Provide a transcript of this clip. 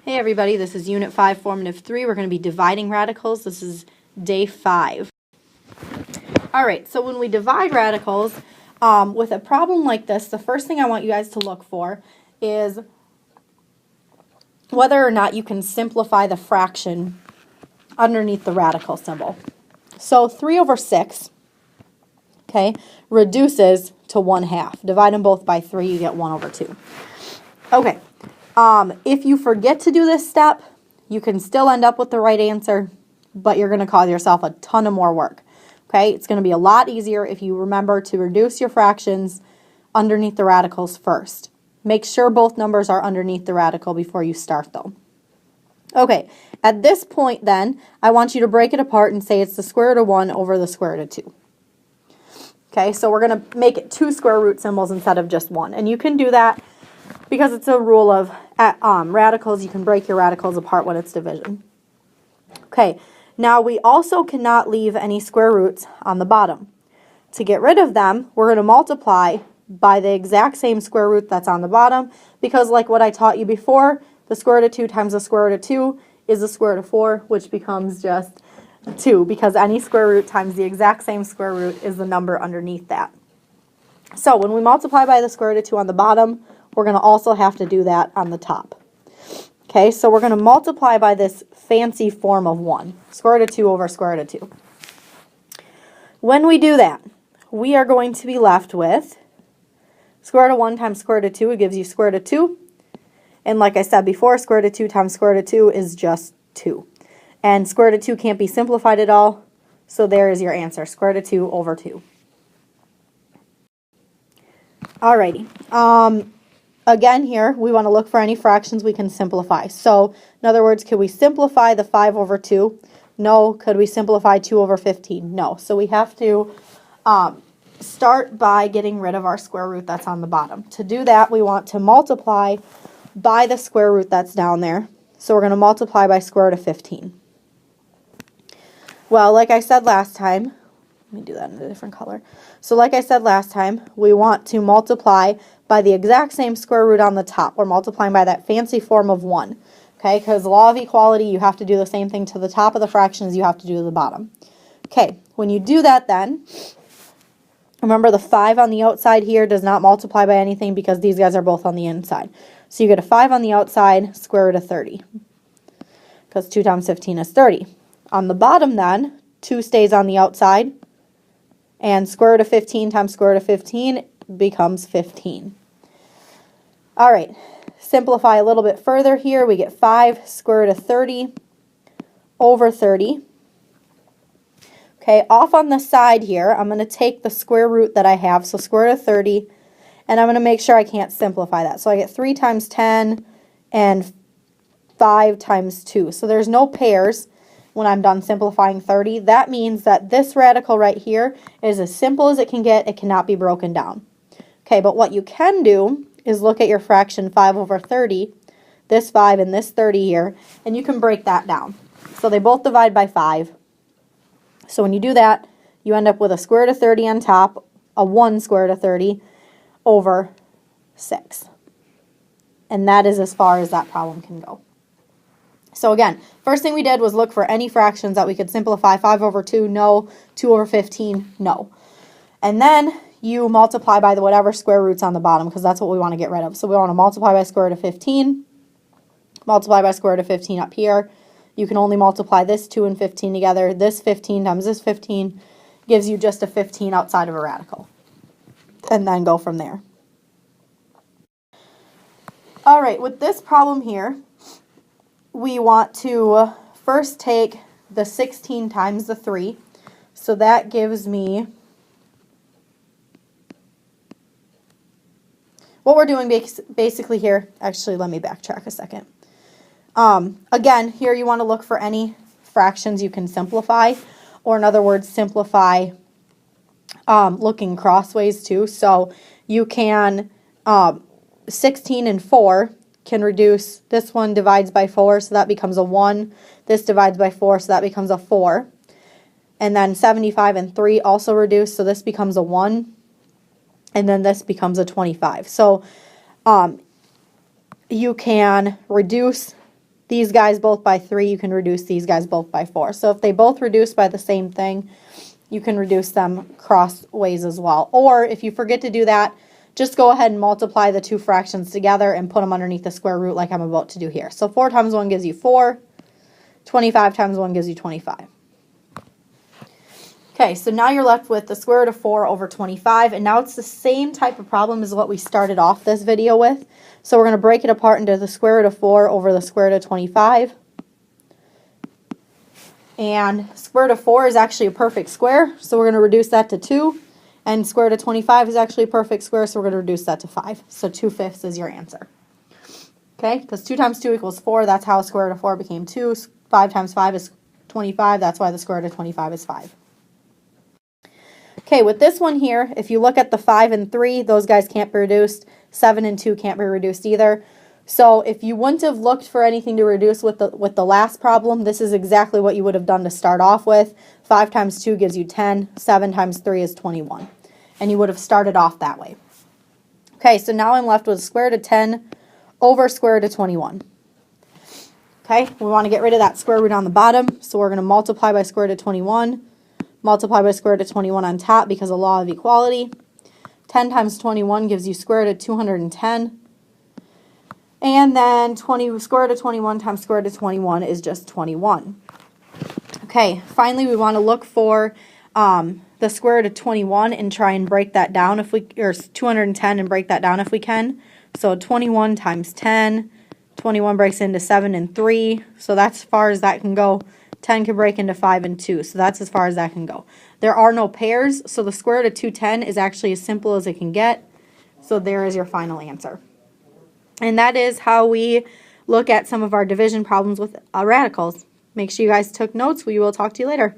Hey everybody, this is Unit 5, Formative 3. We're going to be dividing radicals. This is day 5. Alright, so when we divide radicals, with a problem like this, the first thing I want you guys to look for is whether or not you can simplify the fraction underneath the radical symbol. So 3 over 6, okay, reduces to 1/2. Divide them both by 3, you get 1 over 2. Okay. If you forget to do this step, you can still end up with the right answer, but you're going to cause yourself a ton of more work. Okay, it's going to be a lot easier if you remember to reduce your fractions underneath the radicals first. Make sure both numbers are underneath the radical before you start though. Okay, at this point then, I want you to break it apart and say it's the square root of 1 over the square root of 2. Okay, so we're going to make it 2 square root symbols instead of just 1. And you can do that because it's a rule of radicals. You can break your radicals apart when it's division. Okay, now we also cannot leave any square roots on the bottom. To get rid of them, we're going to multiply by the exact same square root that's on the bottom, because like what I taught you before, the square root of 2 times the square root of 2 is the square root of 4, which becomes just 2, because any square root times the exact same square root is the number underneath that. So when we multiply by the square root of 2 on the bottom, we're going to also have to do that on the top. Okay, so we're going to multiply by this fancy form of 1, square root of 2 over square root of 2. When we do that, we are going to be left with square root of 1 times square root of 2, it gives you square root of 2. And like I said before, square root of 2 times square root of 2 is just 2. And square root of 2 can't be simplified at all, so there is your answer, square root of 2 over 2. Alrighty. Again here, we want to look for any fractions we can simplify. So, in other words, could we simplify the 5 over 2? No. Could we simplify 2 over 15? No. So we have to start by getting rid of our square root that's on the bottom. To do that, we want to multiply by the square root that's down there. So we're going to multiply by square root of 15. Well, like I said last time, let me do that in a different color. So like I said last time, we want to multiply by the exact same square root on the top. We're multiplying by that fancy form of 1. Okay, because law of equality, you have to do the same thing to the top of the fraction as you have to do to the bottom. Okay, when you do that then, remember the 5 on the outside here does not multiply by anything because these guys are both on the inside. So you get a 5 on the outside, square root of 30. Because 2 times 15 is 30. On the bottom then, 2 stays on the outside. And square root of 15 times square root of 15 becomes 15. All right, simplify a little bit further here. We get 5 square root of 30 over 30. Okay, off on the side here, I'm going to take the square root that I have, so square root of 30, and I'm going to make sure I can't simplify that. So I get 3 times 10 and 5 times 2. So there's no pairs when I'm done simplifying 30. That means that this radical right here is as simple as it can get. It cannot be broken down. Okay, but what you can do is look at your fraction 5 over 30, this 5 and this 30 here, and you can break that down. So they both divide by 5. So when you do that, you end up with a square root of 30 on top, a 1 square root of 30 over 6. And that is as far as that problem can go. So again, first thing we did was look for any fractions that we could simplify. 5 over 2, no. 2 over 15, no. And then you multiply by the whatever square root's on the bottom, because that's what we want to get rid of. So we want to multiply by square root of 15, multiply by square root of 15 up here. You can only multiply this 2 and 15 together. This 15 times this 15 gives you just a 15 outside of a radical. And then go from there. All right, with this problem here, we want to first take the 16 times the 3. So that gives me, what we're doing basically here, actually let me backtrack a second. Again, here you want to look for any fractions you can simplify, or in other words, simplify looking crossways too. So you can, 16 and 4 can reduce, this one divides by 4, so that becomes a 1. This divides by 4, so that becomes a 4. And then 75 and 3 also reduce, so this becomes a 1. And then this becomes a 25. So you can reduce these guys both by 3, you can reduce these guys both by 4. So if they both reduce by the same thing, you can reduce them crossways as well. Or if you forget to do that, just go ahead and multiply the two fractions together and put them underneath the square root like I'm about to do here. So 4 times 1 gives you 4. 25 times 1 gives you 25. Okay, so now you're left with the square root of 4 over 25, and now it's the same type of problem as what we started off this video with. So we're going to break it apart into the square root of 4 over the square root of 25. And square root of 4 is actually a perfect square, so we're going to reduce that to 2. And square root of 25 is actually a perfect square, so we're going to reduce that to 5. So 2/5 is your answer. Okay, because 2 times 2 equals 4, that's how square root of 4 became 2. 5 times 5 is 25, that's why the square root of 25 is 5. Okay, with this one here, if you look at the 5 and 3, those guys can't be reduced. 7 and 2 can't be reduced either. So if you wouldn't have looked for anything to reduce with the last problem, this is exactly what you would have done to start off with. 5 times 2 gives you 10. 7 times 3 is 21. And you would have started off that way. Okay, so now I'm left with square root of 10 over square root of 21. Okay, we want to get rid of that square root on the bottom, so we're going to multiply by square root of 21. Multiply by square root of 21 on top because of law of equality. 10 times 21 gives you square root of 210. And then square root of 21 times square root of 21 is just 21. Okay, finally we want to look for the square root of 21 and try and break that down if we, or 210 and break that down if we can. So 21 times 10, 21 breaks into 7 and 3, so that's as far as that can go. 10 can break into 5 and 2, so that's as far as that can go. There are no pairs, so the square root of 210 is actually as simple as it can get. So there is your final answer. And that is how we look at some of our division problems with radicals. Make sure you guys took notes. We will talk to you later.